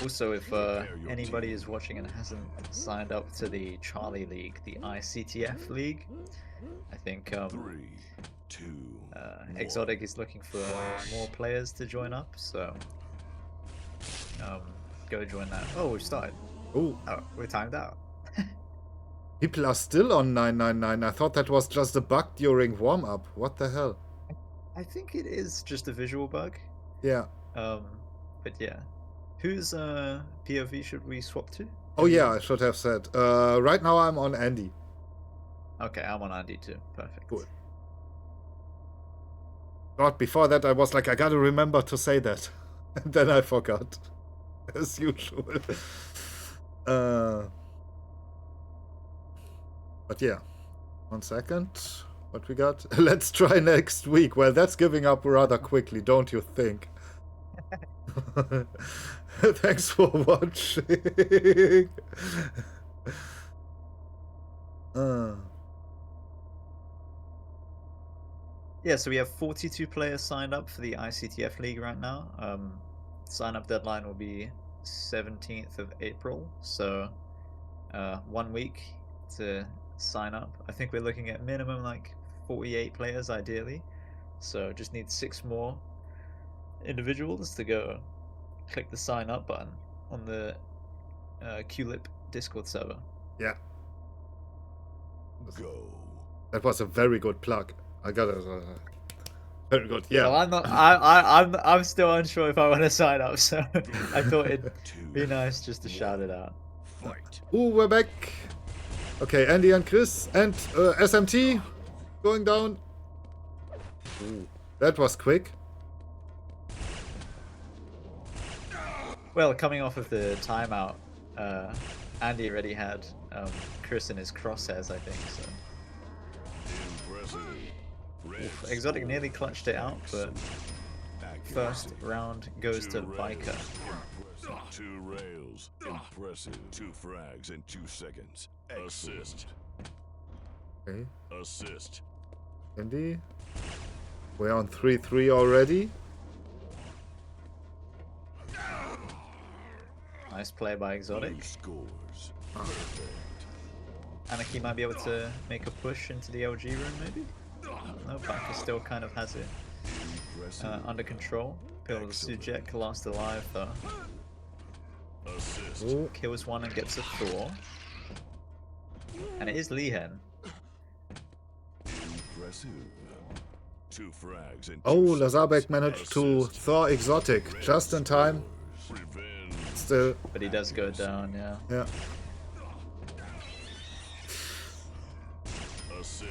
Also, if anybody is watching and hasn't signed up to the Charlie League, the ICTF League, I think Exotic is looking for more players to join up, so go join that. Oh, we've started. Oh, we're timed out. people are still on 999. I thought that was just a bug during warm-up. What the hell? I think it is just a visual bug. Yeah. But yeah. Whose POV should we swap to? Oh yeah, I should have said. Right now I'm on Andy. Okay, I'm on Andy too. Perfect. Cool. God, before that I was like, I gotta remember to say that. And then I forgot. As usual. But yeah. 1 second. What we got? Let's try next week. Well, that's giving up rather quickly, don't you think? Thanks for watching. Yeah, so we have 42 players signed up for the ICTF League right now. Sign-up deadline will be 17th of April, so 1 week to sign up. I think we're looking at minimum like 48 players ideally, so just need 6 more individuals to go click the sign up button on the qlip Discord server. Yeah. Go. That was a very good plug. I got it. Very good. Yeah. Well, I'm still unsure if I want to sign up, so I thought it'd be nice just to shout it out. Ooh, we're back. Okay, Andy and Chris and SMT going down. Ooh, that was quick. Well, coming off of the timeout, Andy already had Chris in his crosshairs, I think. So. Oof, Exotic nearly clutched it out, but first round goes to BIKER. 2 rails, impressive. 2 frags in 2 seconds. Assist. Okay. Assist. Andy, we're on 3-3 already. Nice play by Exotic. Scores. ANARKI might be able to make a push into the LG room, maybe? No, BIKER still kind of has it under control. Pilsudczyk last alive though. Ooh. Kills one and gets a Thor. And it is liha. Oh, Lazareback managed to Thor Exotic just in time. Still. But he does go down, yeah. Yeah.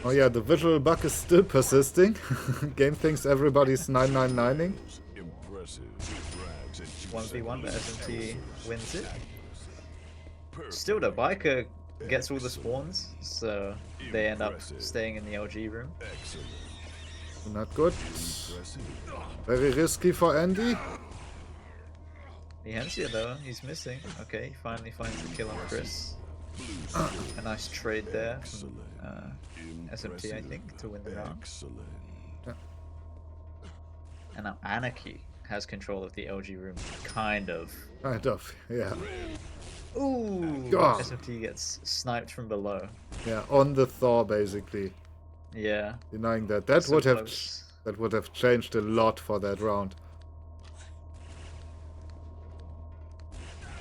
Oh yeah, the visual bug is still persisting. Game thinks everybody's 999ing. 1v1, but SMT wins it. Still though, BIKER gets all the spawns, so they end up staying in the LG room. Not good. Very risky for Andy. Liha though, he's missing. Okay, he finally finds the kill on Chris. A nice trade there from SMT, I think, to win the round. Yeah. And now ANARKI has control of the LG room, kind of. Kind of, yeah. Ooh! God. SMT gets sniped from below. Yeah, on the Thor basically. Yeah. Denying that. That So would have changed a lot for that round.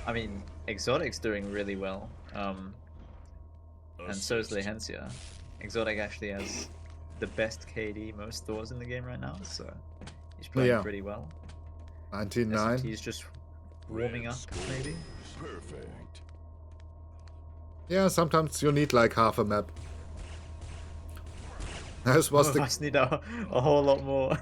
I mean, Exotic's doing really well. And so is liha. Exotic actually has the best KD, most Thors in the game right now, so he's playing pretty well. 99. SMT is just warming up, maybe. Perfect. Yeah, sometimes you need like half a map. This was Some of us need a whole lot more.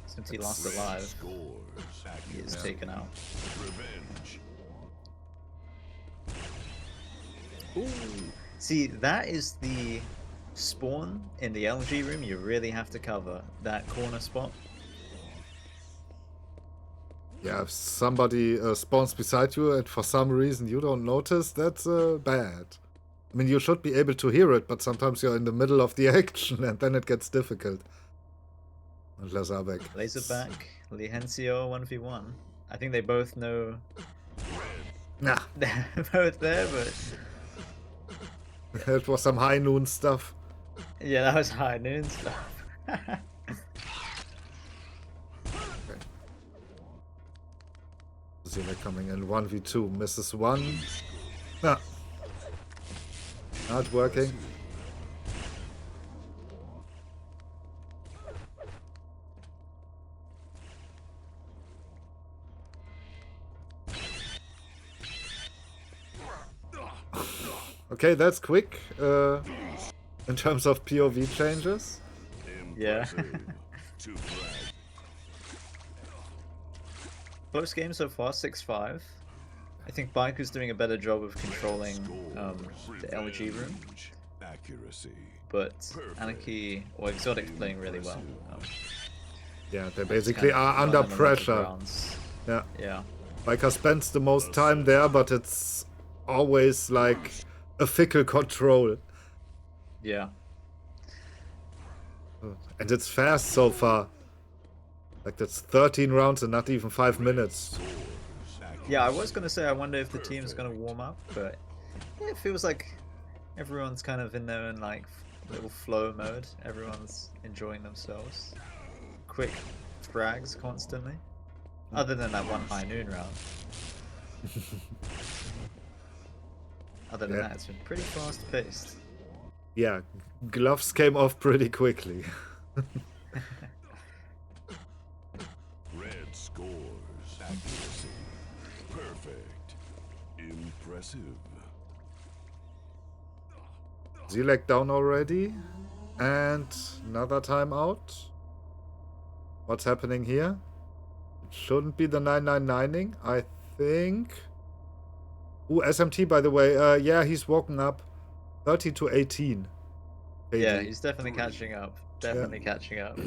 Since he lost alive, he is taken out. Revenge. Ooh. See, that is the spawn in the LG room you really have to cover. That corner spot. Yeah, if somebody spawns beside you and for some reason you don't notice, that's bad. I mean, you should be able to hear it, but sometimes you're in the middle of the action and then it gets difficult. And lazareback. Laserback, Lihencio 1v1. I think they both know Nah, they're both there, but it was some high noon stuff. yeah, that was high noon stuff. Zila coming in 1v2, misses one. Nah. Not working. Okay, that's quick in terms of POV changes. Yeah. To frag. Close game so far, 6-5. I think Biker's doing a better job of controlling the LG room, Accuracy. but ANARKI or Exotic's playing really well. Yeah, they basically kind of are under run them on the pressure. grounds. Yeah, Yeah. Biker spends the most time there, but it's always like a fickle control. Yeah. And it's fast so far. Like, that's 13 rounds and not even 5 minutes. Yeah, I was gonna say I wonder if the team's gonna warm up, but yeah, it feels like everyone's kind of in their own like little flow mode. Everyone's enjoying themselves. Quick frags constantly. Other than that one high noon round. Other than Yeah. that, it's been pretty fast paced. Yeah, gloves came off pretty quickly. Red scores. Accuracy. Perfect. Impressive. Zilek down already. And another timeout. What's happening here? It shouldn't be the 999ing, I think. Ooh, SMT, by the way. Yeah, he's walking up. 30 to 18. Yeah, KD. he's definitely catching up. Definitely catching up.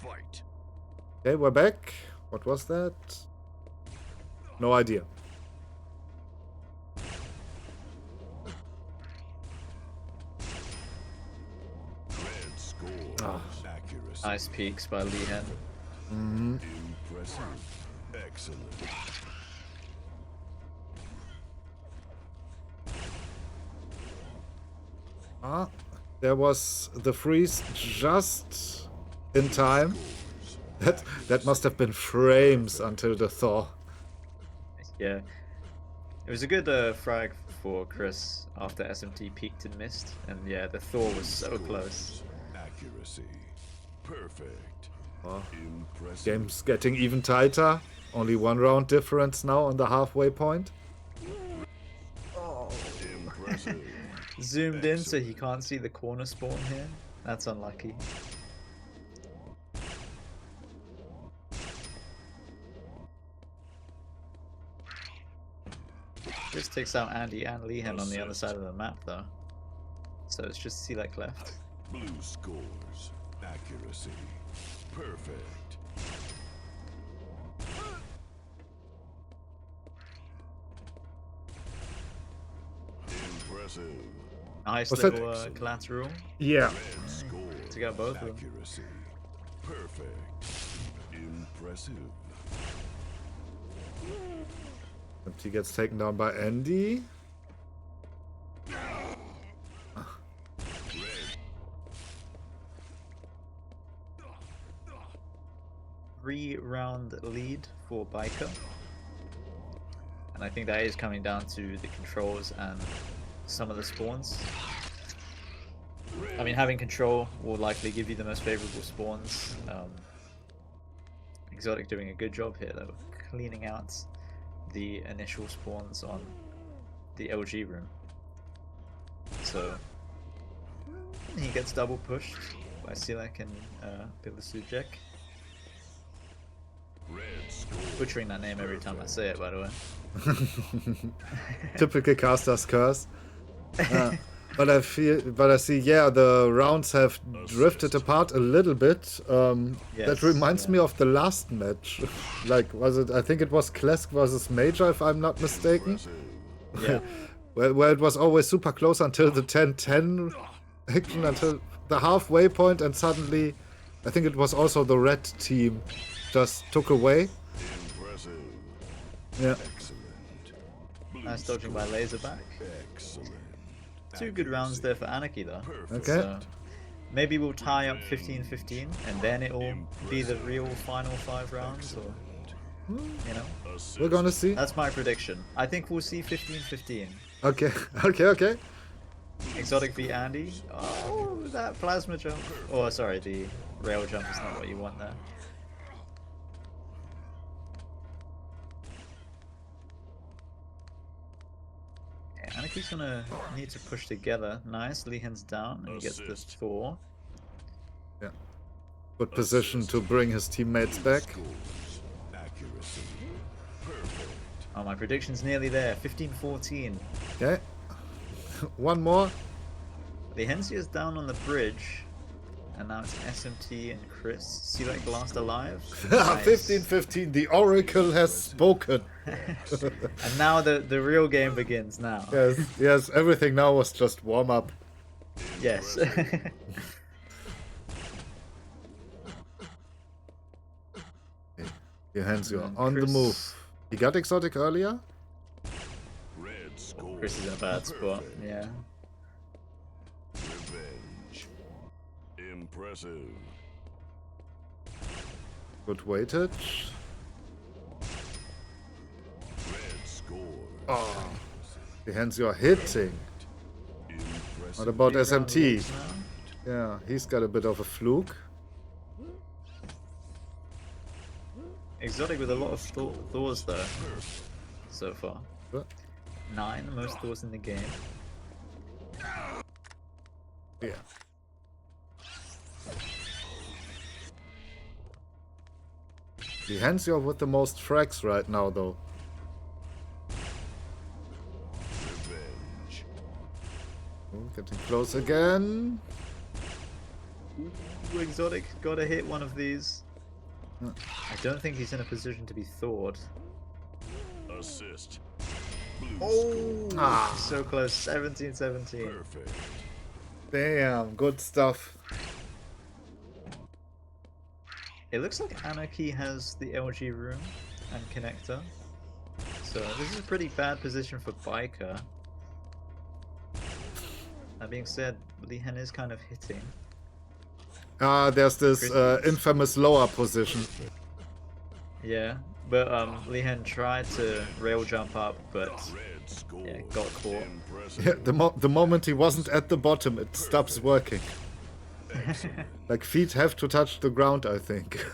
Fight. Okay, we're back. What was that? No idea. Red scores. Ah. Accuracy. Nice peaks by Liha. Impressive. Excellent. Ah, there was the freeze just in time. That must have been frames until the thaw. Yeah. It was a good frag for Chris after SMT peaked and missed. And yeah, the Thor was so close. Accuracy. Perfect. Oh, Impressive. game's getting even tighter. Only 1 round difference now on the halfway point. Impressive. Zoomed in so he can't see the corner spawn here. That's unlucky. This takes out Andy and Lihan on the other side of the map though. So it's just Select left. Blue scores. Accuracy. Perfect. Impressive. Nice What's that? little collateral Yeah. Red scores. to get both of them. Accuracy. Perfect. Impressive. And he gets taken down by Andy. Red. 3-round lead for Biker. And I think that is coming down to the controls and some of the spawns. I mean, having control will likely give you the most favorable spawns. Exotic doing a good job here though, cleaning out the initial spawns on the LG room. So he gets double pushed by Selek and Pilsudczyk. Red scores. Butchering that name every time I say it, by the way. Typical caster's curse. But I see, yeah, the rounds have drifted apart a little bit. That Yes, reminds yeah. me of the last match. Like, was it? I think it was Classic versus Major, if I'm not mistaken. Impressive. Yeah. where it was always super close until the 10-10 action, until the halfway point, and suddenly, I think it was also the red team just took away. Impressive. Yeah. Excellent. Nice dodging by laserback. Excellent. 2 good rounds there for Anarki though. Okay. So maybe we'll tie up 15-15 and then it'll be the real final 5 rounds, or you know. We're gonna see. That's my prediction. I think we'll see 15-15. Okay, okay. Exotic v Andy. Oh, that plasma jump. Oh, sorry, the rail jump is not what you want there. Yeah, Anarki's gonna need to push together. Nice, Lihan's down and he gets the Thor. Yeah. Good position to bring his teammates back. Accuracy. Perfect. Oh, my prediction's nearly there. 15-14. Okay. One more. Lihencia's down on the bridge. And now it's SMT and Chris. See that last alive? Nice. 15-15. The Oracle has spoken. And now the real game begins now. Yes. Everything now was just warm up. Yes. Your hands are And on the Chris- move. He got exotic earlier. Red score. Chris is in a bad spot. Yeah. Revenge. Impressive. Good weightage. Red score. Oh, the hands you are hitting. Impressive. What about Big round SMT? leads now. Yeah, he's got a bit of a fluke. Exotic with a lot of Thors though. So far. What? 9, the most Thors in the game. Yeah. The hands you are with the most frags right now, though. Revenge. Oh, getting close again. Ooh, Exotic gotta hit one of these. Hmm. I don't think he's in a position to be thawed. Assist. Oh, Ah. so close. 17-17. Perfect. Damn, good stuff. It looks like Anarki has the LG room and connector. So this is a pretty bad position for BIKER. That being said, Lihan is kind of hitting. There's this infamous lower position. Yeah, but Lihan tried to rail jump up, but Red score. yeah, got caught. Impressive. Yeah, the moment he wasn't at the bottom, it stops working. Like, feet have to touch the ground, I think.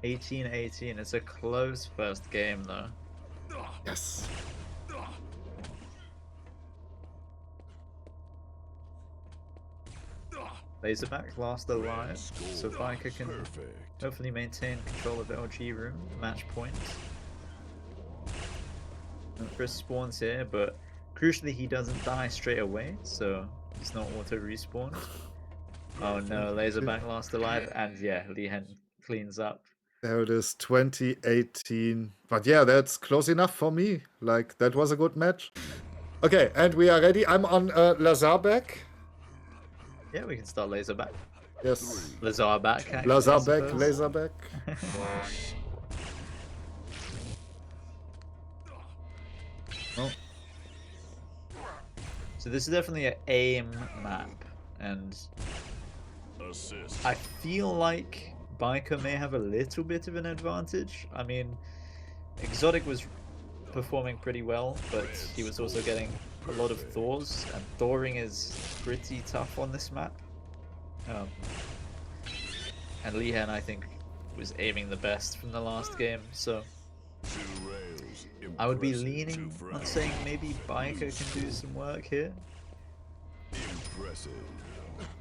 18-18. It's a close first game though. Yes. Laserback last alive, so BIKER can Perfect. hopefully maintain control of LG room, match point. And Chris spawns here, but crucially he doesn't die straight away, so he's not auto respawned. Oh no, Laserback last alive, and yeah, Lihan cleans up. There it is, 2018. But yeah, that's close enough for me. Like, that was a good match. Okay, and we are ready. I'm on lazareback. Yeah, we can start Laserback. Yes. Lazareback. actually, I Lazareback, suppose. laserback. Oh, So this is definitely an aim map, and Assist. I feel like BIKER may have a little bit of an advantage. I mean, Exotic was performing pretty well, but he was also getting a lot of Thors, and Thoring is pretty tough on this map. And Lihan, I think, was aiming the best from the last game, so Two rails. I would be Impressive. leaning Two on frags. saying maybe BIKER can do some work here, Impressive.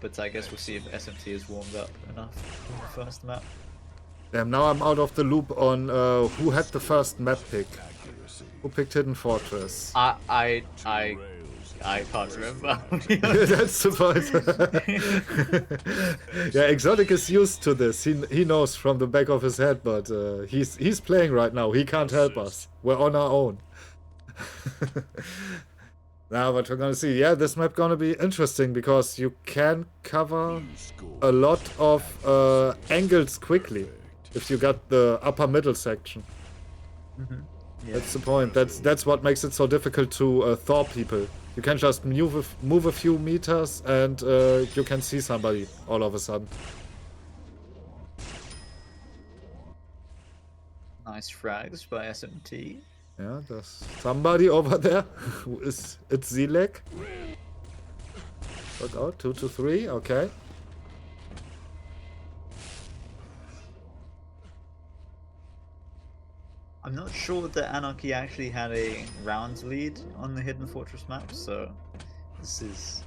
but I guess we'll see if SMT is warmed up enough in the first map. damn, now I'm out of the loop on who had the first map pick. Accuracy. Who picked Hidden Fortress? I Rails. can't remember. That's the point. Yeah, Exotic is used to this. He knows from the back of his head, but he's playing right now. He can't help us. We're on our own. Now, but we're gonna see. Yeah, this map gonna be interesting because you can cover You score. a lot of angles quickly if you got the upper middle section. Yeah. That's the point. That's what makes it so difficult to thaw people. You can just move a few meters and you can see somebody all of a sudden. Nice frags by SMT. Yeah, there's somebody over there. It's Zilek. Look out, 2 to 3, okay. I'm not sure that Anarchy actually had a round lead on the Hidden Fortress map, so this is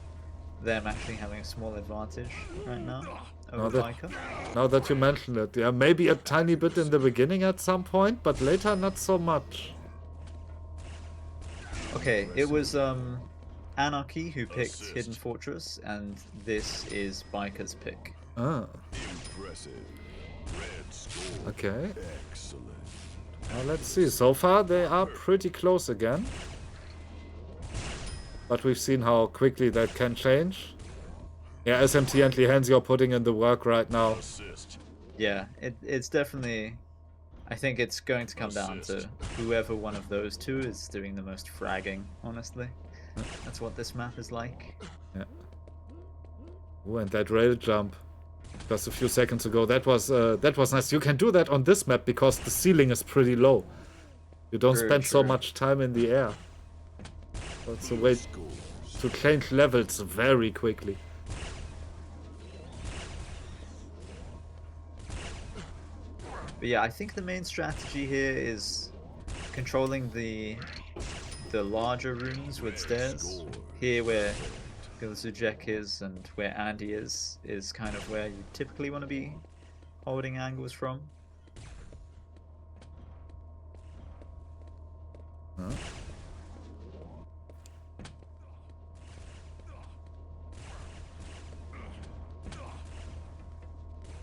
them actually having a small advantage right now over Biker. Now that you mention it, yeah, maybe a tiny bit in the beginning at some point, but later not so much. Okay, it was Anarchy who picked Hidden Fortress, and this is Biker's pick. Ah, Impressive. Red score. okay. Excellent. Now let's see. So far they are pretty close again. But we've seen how quickly that can change. Yeah, SMT and Lihenzi are putting in the work right now. Assist. Yeah, it's definitely... I think it's going to come down to whoever one of those two is doing the most fragging, honestly. That's what this map is like. Yeah. Ooh, and that rail jump. Just a few seconds ago. That was nice. You can do that on this map because the ceiling is pretty low. You don't True, spend so true. much time in the air. That's a way to change levels very quickly. But yeah, I think the main strategy here is controlling the larger rooms with stairs. Here where Pilsudczyk is and where Andy is kind of where you typically want to be holding angles from. Huh?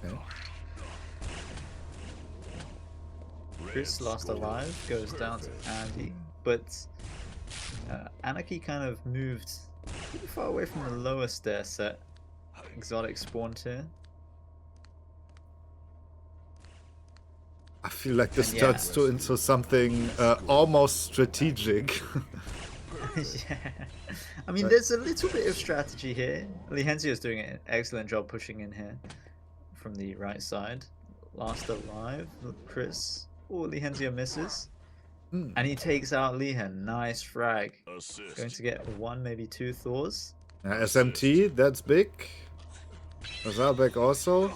Okay. Chris, last alive, goes down to Andy, but Anarchy kind of moved pretty far away from the lower stair set. Exotic spawned here. I feel like this And turns into something almost strategic. Yeah. I mean, there's a little bit of strategy here. Lihenzi is doing an excellent job pushing in here from the right side. Last alive, Chris. Oh, Lihenzi misses. And he takes out Lihan. Nice frag. Assist. Going to get one, maybe two Thors. SMT, that's big. lazareback also.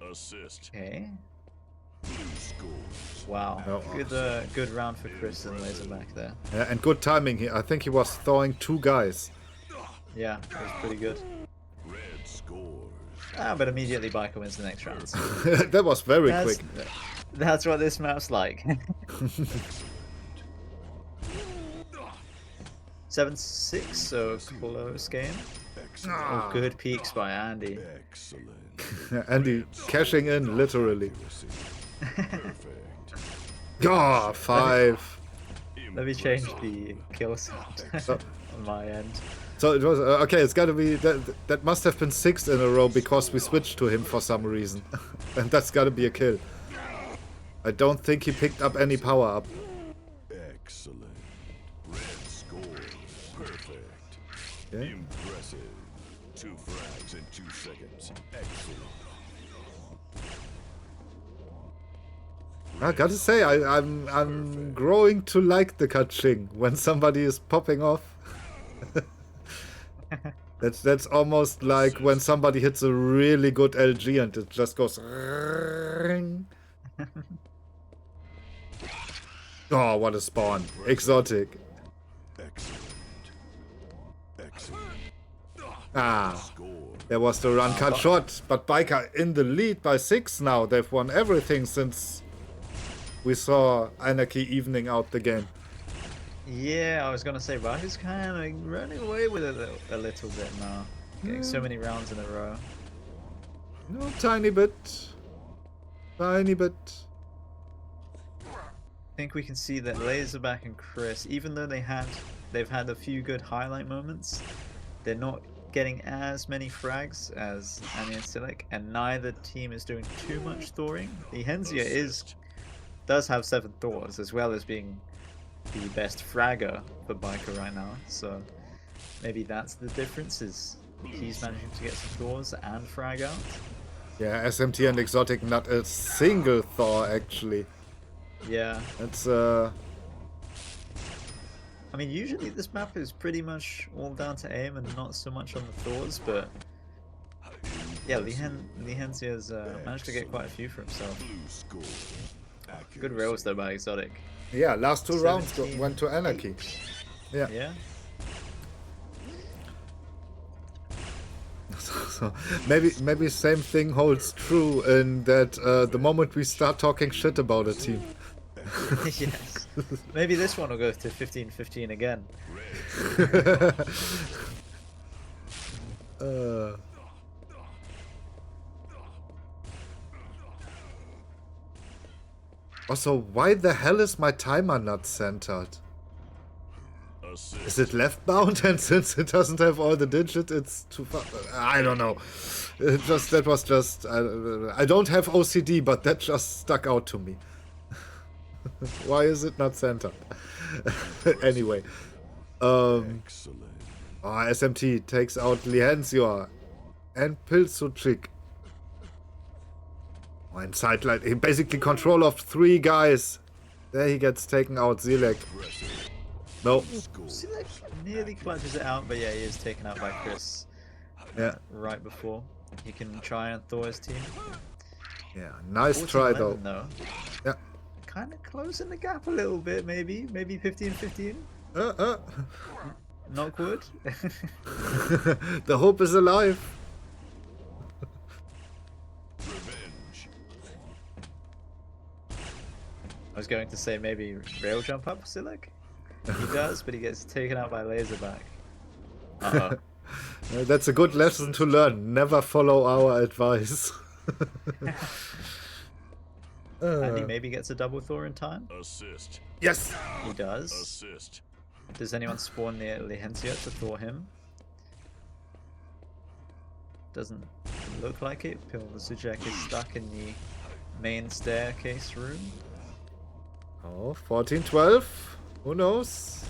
Assist. Okay. Blue scores. Wow. Oh. Good round for Chris and Laserback there. Yeah, and good timing here. I think he was throwing 2 guys. Yeah, it was pretty good. Red scores. But immediately Biker wins the next round. So That was very quick. that's what this map's like. 7-6, so close game. Excellent. Oh, good peaks by Andy. Excellent. Andy cashing in, literally. Perfect. Ah, 5. Let me change the kill sound on my end. So it was okay. It's gotta be that must have been 6 in a row because we switched to him for some reason, and that's gotta be a kill. I don't think he picked up any power up. Excellent. Red scores. Perfect. Okay. Impressive. 2 frags in 2 seconds. Excellent. I gotta say, I'm growing to like the Kaching when somebody is popping off. That's almost like when somebody hits a really good LG and it just goes. Oh, what a spawn! Exotic. Excellent. Excellent. Ah, Score. there was the run cut short, but Biker in the lead by 6 now. They've won everything since we saw Anarchy evening out the game. Yeah, I was gonna say Biker's kind of running away with it a little bit now. Getting so many rounds in a row. No, tiny bit. Tiny bit. think we can see that Laserback and Chris, even though they've had a few good highlight moments, they're not getting as many frags as Annie and Silic, and neither team is doing too much thoring. The Henzia does have 7 Thors, as well as being the best fragger for Biker right now, so maybe that's the difference, is he's managing to get some Thors and frag out. Yeah, SMT and Exotic, not a single Thor actually. Yeah. It's I mean, usually this map is pretty much all down to aim and not so much on the Thors, but yeah, Lihenzia's managed to get quite a few for himself. Good rails though by Exotic. yeah, last 2 rounds 17, went to ANARKI. Yeah. Yeah. So maybe same thing holds true in that the moment we start talking shit about a team. Yes. Maybe this one will go to 15-15 again. Also, why the hell is my timer not centered? Is it left bound? And since it doesn't have all the digits, it's too far. I don't know. That was just. I don't have OCD, but that just stuck out to me. Why is it not centered? Anyway. Excellent. SMT takes out Lihenzior and Pilsudczyk. Oh, and sideline. He basically control of 3 guys. There he gets taken out. Zilek. No. Silic nearly clutches it out, but yeah, he is taken out by Chris. Yeah. Right before he can try and Thor his team. Yeah. Nice try though. Yeah. Kind of closing the gap a little bit, maybe 15-15. Knock wood. The hope is alive. Revenge. I was going to say maybe rail jump up Silic. He does, but he gets taken out by Laserback. That's a good lesson to learn. Never follow our advice. And he maybe gets a double Thor in time. Assist. Yes. He does. Assist. Does anyone spawn near Lihensia to Thor him? Doesn't look like it. Pilsudczyk is stuck in the main staircase room. Oh, 14-12. Who knows?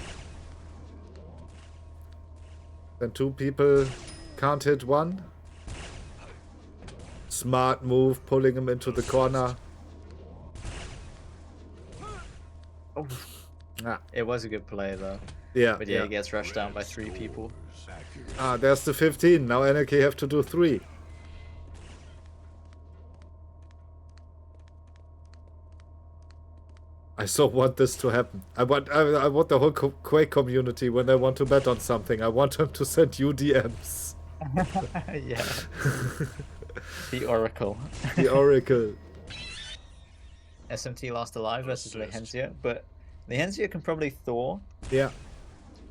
Then 2 people can't hit 1. Smart move, pulling him into the corner. Oh. Ah. It was a good play though. Yeah, But yeah, he gets rushed down by 3 people. Ah, there's the 15. Now ANARKI have to do 3. I so want this to happen. I want the whole Quake community, when they want to bet on something, I want them to send you DMs. Yeah. The Oracle. The Oracle. SMT last alive versus Lihensia, but Lihensia can probably Thor. Yeah.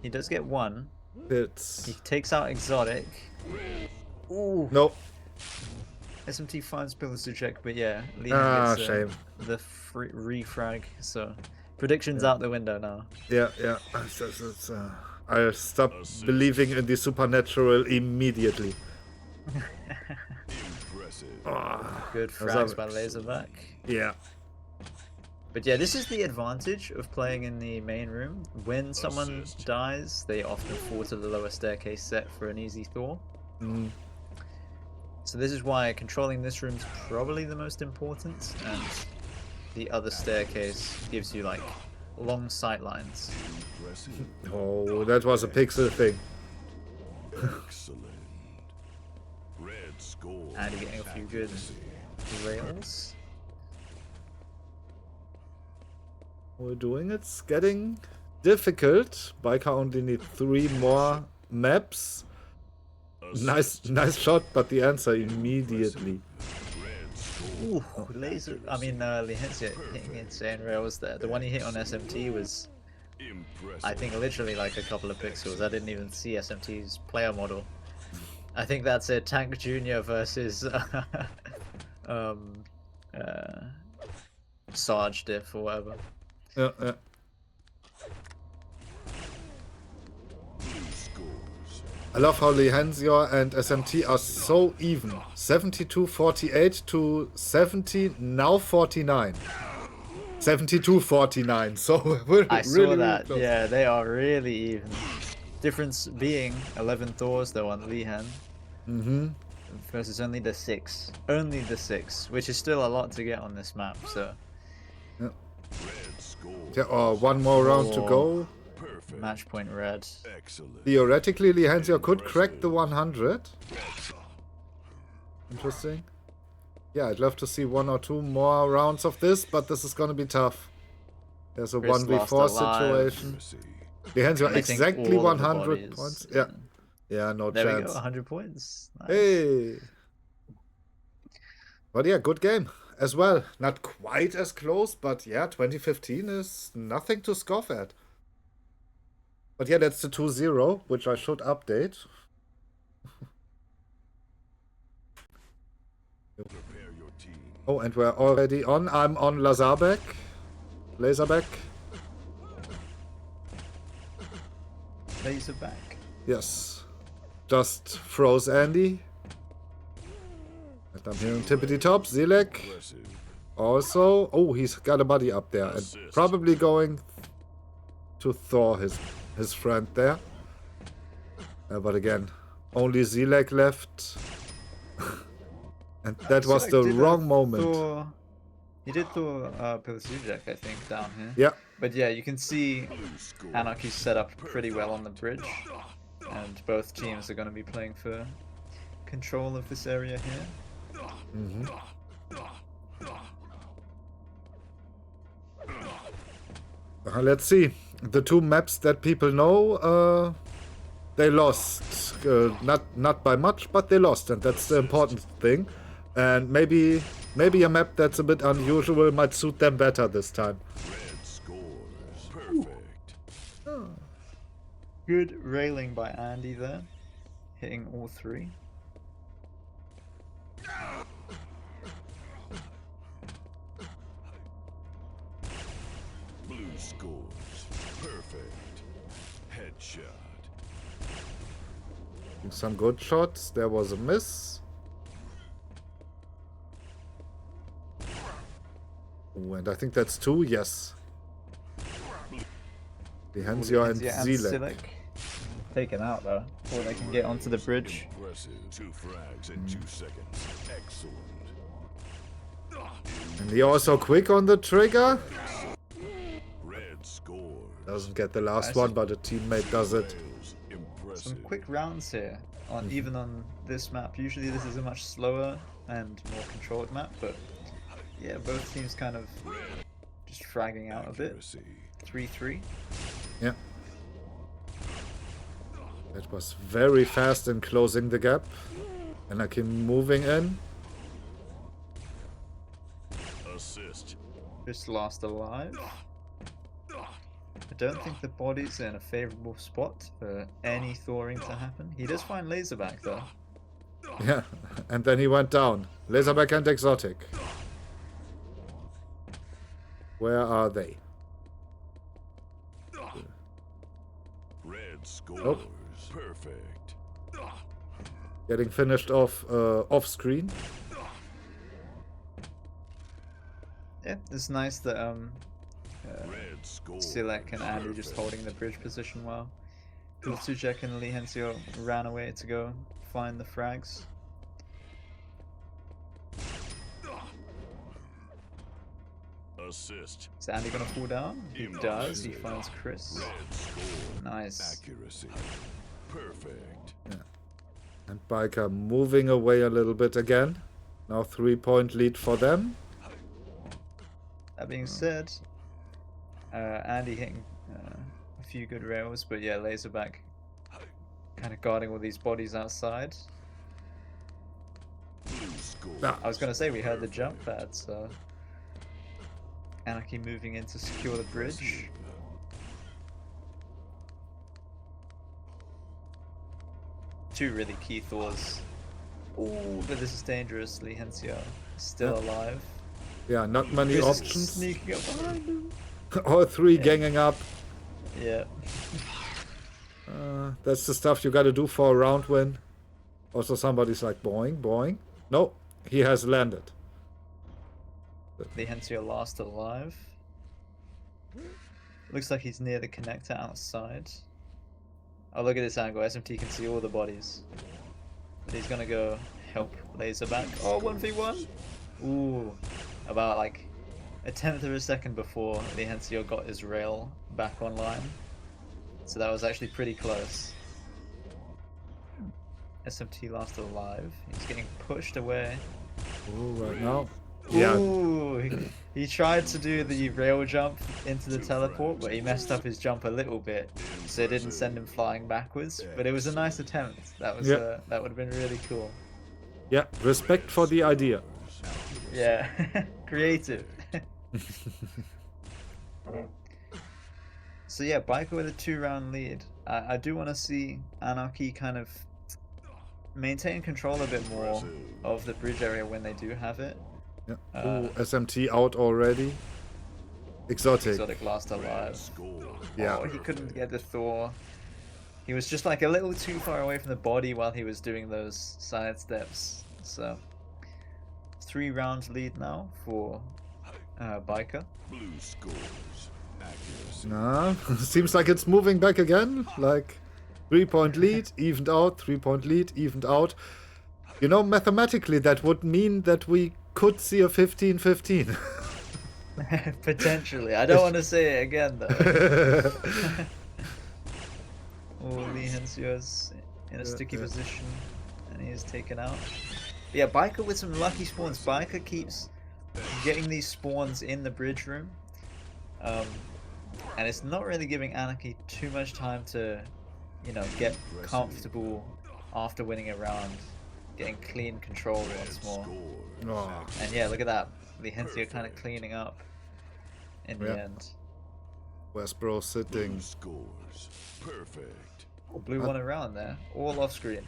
He does get 1. It's... He takes out Exotic. Ooh. No. SMT finds Pilsudczyk, but yeah, Liha gets shame. the refrag. So predictions out the window now. Yeah. I stop believing in the supernatural immediately. Good frags by Laserback. Yeah. But yeah, this is the advantage of playing in the main room. When someone dies, they often fall to the lower staircase set for an easy Thor. Mm. So this is why controlling this room is probably the most important, and the other staircase gives you like long sight lines. Oh, that was a pixel thing. Excellent. Red score. And you're getting a few good rails. We're doing it's getting difficult. Biker only need 3 more maps. Nice shot, but the answer immediately. Ooh, Lihensia hitting insane rails there. The one he hit on SMT was, I think, literally like a couple of pixels. I didn't even see SMT's player model. I think that's a Tank Junior versus Sarge diff or whatever. Yeah. Blue scores. I love how Lihenzio and SMT are so even. 72-48 to 70, now 49. 72-49, so really, I saw really that. close. Yeah, they are really even. Difference being 11 Thors though on Lihan. Versus only the 6. Only the 6, which is still a lot to get on this map, so. Yeah. Red scores. Yeah, one more round to go. Perfect. Match point red. Excellent. Theoretically, Lihenzio could crack the 100. Interesting. Yeah, I'd love to see 1 or 2 more rounds of this, but this is gonna be tough. There's a Chris lost 1v4 alive. situation. Lihenzio I think exactly all of the 100 bodies, points. Yeah. Yeah, no There we chance. go, 100 points. Nice. Hey! But yeah, good game as well. Not quite as close, but yeah, 2015 is nothing to scoff at. But yeah, that's the 2-0, which I should update. Prepare your team. Oh, and we're already on. I'm on lazareback. Laserback. Laserback. Yes. Just froze Andy. And I'm hearing Tippity Top. Zilek. Impressive. Also. Oh, he's got a buddy up there. And Assist. probably going to Thor, his friend there. But again, only Zilek left. And that was Select the did wrong moment. He did Thor Pilsudczyk, I think, down here. Yeah. But yeah, you can see Blue scores. Anarki set up pretty well on the bridge. And both teams are going to be playing for control of this area here. Let's see. The 2 maps that people know, they lost. Not by much, but they lost, and that's the important thing. And maybe a map that's a bit unusual might suit them better this time. Red scores. Perfect. Good railing by Andy there. Hitting all 3. Blue scores. Perfect. Headshot. Some good shots. There was a miss. Ooh, and I think that's 2. Yes. Lihenzio and Zilek. Taken out though, before they can get onto the bridge. Impressive. 2 frags in 2 seconds. Excellent. And he also quick on the trigger. Red scores. Doesn't get the last Nice. one, but a teammate does it. Rails. Impressive. Some quick rounds here, on even on this map. Usually this is a much slower and more controlled map, but yeah, both teams kind of just fragging out a bit. Accuracy. 3-3. Yeah. That was very fast in closing the gap. And I can moving in. Assist. Just lost alive. I don't think the body's in a favorable spot for any thoring to happen. He does find laserback though. Yeah. And then he went down. Laserback and Exotic. Where are they? Red scores. Oh. Perfect. Getting finished off off screen. Yeah, it's nice that Red scores. Silek and Andy just holding the bridge position well. Pilsudczyk and Lihenzio ran away to go find the frags. Assist. Is Andy gonna fall down? He does. He finds Chris. Red score. Nice. Accuracy. Perfect. And Biker moving away a little bit again. Now 3-point lead for them. That being said, Andy hitting a few good rails, but yeah, laserback kind of guarding all these bodies outside. Blue score. Ah. I was gonna say we heard the jump pad, so Anarki moving in to secure the bridge. Two really key Thors. Ooh, but this is dangerous. Lihenzio still alive. Yeah, not many Chris is options. sneaking up behind him. All three ganging up. Yeah. That's the stuff you gotta do for a round win. Also, somebody's like, boing, boing. No, he has landed. The Hensio last alive. Looks like he's near the connector outside. Oh, look at this angle. SMT can see all the bodies. But he's gonna go help lazareback. Oh, 1v1! Ooh. About like a tenth of a second before the Hensio got his rail back online. So that was actually pretty close. SMT last alive. He's getting pushed away. Ooh, right now. Yeah. Ooh, he tried to do the rail jump into the teleport, but he messed up his jump a little bit, so it didn't send him flying backwards. But it was a nice attempt. That was that would have been really cool. Yeah, respect for the idea. Yeah, creative. So yeah, BIKER with a 2-round lead. I do want to see ANARKI kind of maintain control a bit more of the bridge area when they do have it. Yeah. Ooh, SMT out already. Exotic last alive. Yeah. Oh, he couldn't get the Thor. He was just like a little too far away from the body while he was doing those side steps. So 3-round lead now for BIKER. Blue scores. Accuracy. Nah, seems like it's moving back again. Like 3-point lead, evened out, 3-point lead, evened out. You know, mathematically that would mean that we could see a 15-15. Potentially. I don't want to say it again though. Oh, Lee Hensio's in a sticky position and he is taken out. But yeah, BIKER with some lucky spawns. BIKER keeps getting these spawns in the bridge room. And it's not really giving ANARKI too much time to, you know, get comfortable after winning a round. Getting clean control once more. Oh. And yeah, look at that. The Hensio kind of cleaning up in the end. Where's bro sitting? Blue scores. Perfect. Blue one around there, all off screen.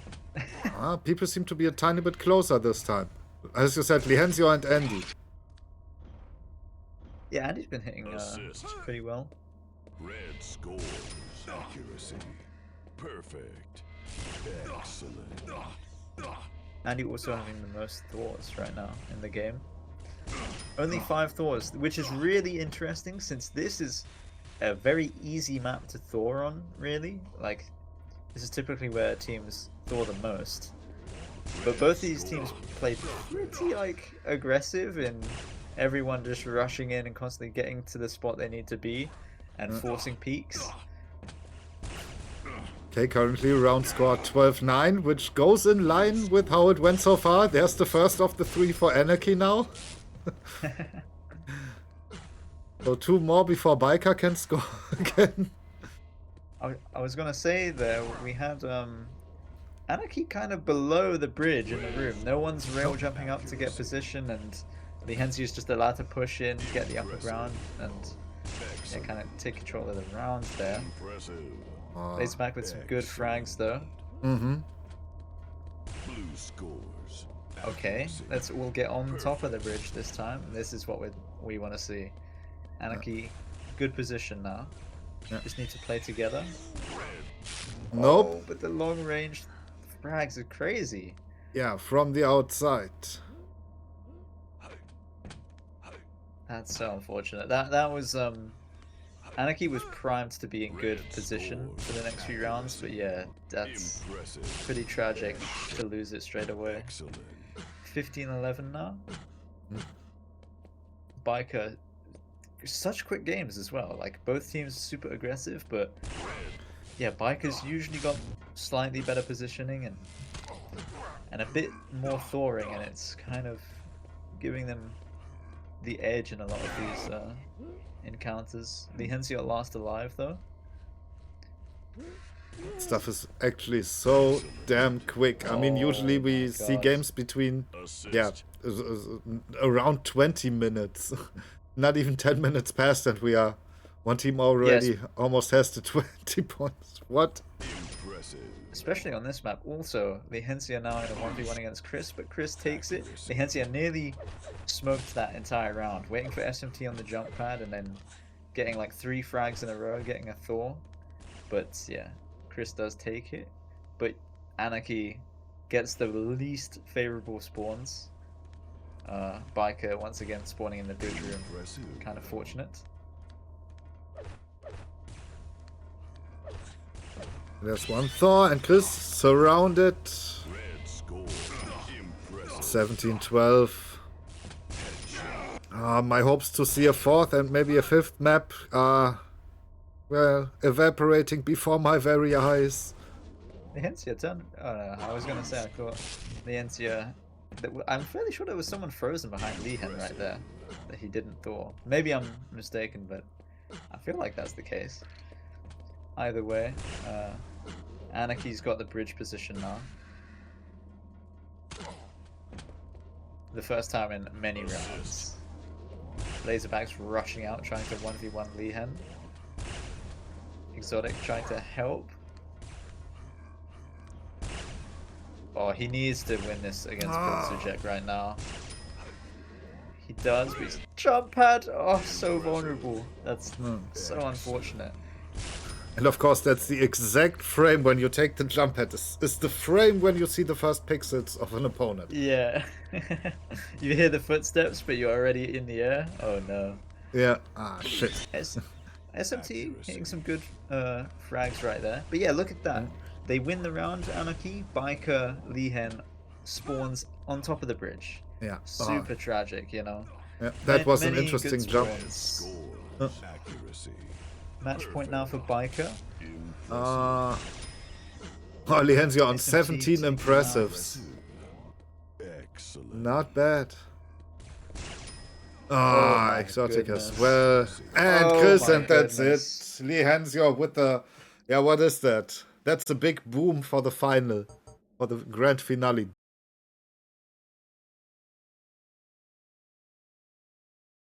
People seem to be a tiny bit closer this time. As you said, Lihenzio and Andy. Yeah, Andy's been hitting pretty well. Red scores. Accuracy. Perfect. Excellent. Andy also having the most Thors right now in the game. Only 5 Thors, which is really interesting since this is a very easy map to Thor on, really. Like, this is typically where teams Thor the most. But both these teams play pretty, like, aggressive in everyone just rushing in and constantly getting to the spot they need to be and forcing peaks. Okay, currently round score 12-9, which goes in line with how it went so far. There's the first of the 3 for ANARKI now. So 2 more before BIKER can score again. I was gonna say there, we had ANARKI kind of below the bridge in the room. No one's rail jumping up to get position, and the Hensio's just allowed to push in, get the upper ground, and yeah, kind of take control of the rounds there. lazareback with some good frags though. Mm-hmm. Blue scores. Okay, let's all get on top of the bridge this time. This is what we want to see. ANARKI, good position now. Just need to play together. Nope. Oh, but the long range frags are crazy. Yeah, from the outside. That's so unfortunate. That was ANARKI was primed to be in good position for the next few rounds, but yeah, that's pretty tragic to lose it straight away. 15-11 now. BIKER, such quick games as well. Like, both teams are super aggressive, but yeah, BIKER's usually got slightly better positioning and a bit more thoring, and it's kind of giving them the edge in a lot of these encounters. The Hensio last alive though. Stuff is actually so damn quick. I mean, usually we see games between, around 20 minutes. Not even 10 minutes past, and we are one team already almost has the 20 points. What? Especially on this map. Also, the Hensio now in a 1v1 against Krzys, but Krzys takes it. The Hensio nearly smoked that entire round, waiting for SMT on the jump pad and then getting like 3 frags in a row, getting a Thor. But yeah, Chris does take it. But ANARKI gets the least favorable spawns. BIKER once again spawning in the good room. Kind of fortunate. There's one Thor, and Chris surrounded. 17-12. My hopes to see a 4th and maybe a 5th map are, well, evaporating before my very eyes. The Hensia turn. Oh no, I was gonna say I thought the Hensia. I'm fairly sure there was someone frozen behind liha right there that he didn't Thor. Maybe I'm mistaken, but I feel like that's the case. Either way, ANARKI's got the bridge position now. The first time in many rounds. Lazareback's rushing out, trying to 1v1 liha. Exotic trying to help. Oh, he needs to win this against Pilsudczyk right now. He does, but his jump pad, oh, so vulnerable. That's so unfortunate. And of course, that's the exact frame when you take the jump pad. It's the frame when you see the first pixels of an opponent. Yeah. You hear the footsteps, but you're already in the air. Oh no. Yeah. Ah, shit. SMT hitting some good frags right there. But yeah, look at that. They win the round, ANARKI. BIKER liha spawns on top of the bridge. Yeah. Super tragic, you know. Yeah, that was an Many interesting good jump. Match point now for BIKER. Lihensia on SMT 17 taking impressives. Not bad. my Exotic as goodness. well. And Oh Chris, my and that's goodness. it. Lihensia with the... Yeah, what is that? That's the big boom for the final. For the grand finale.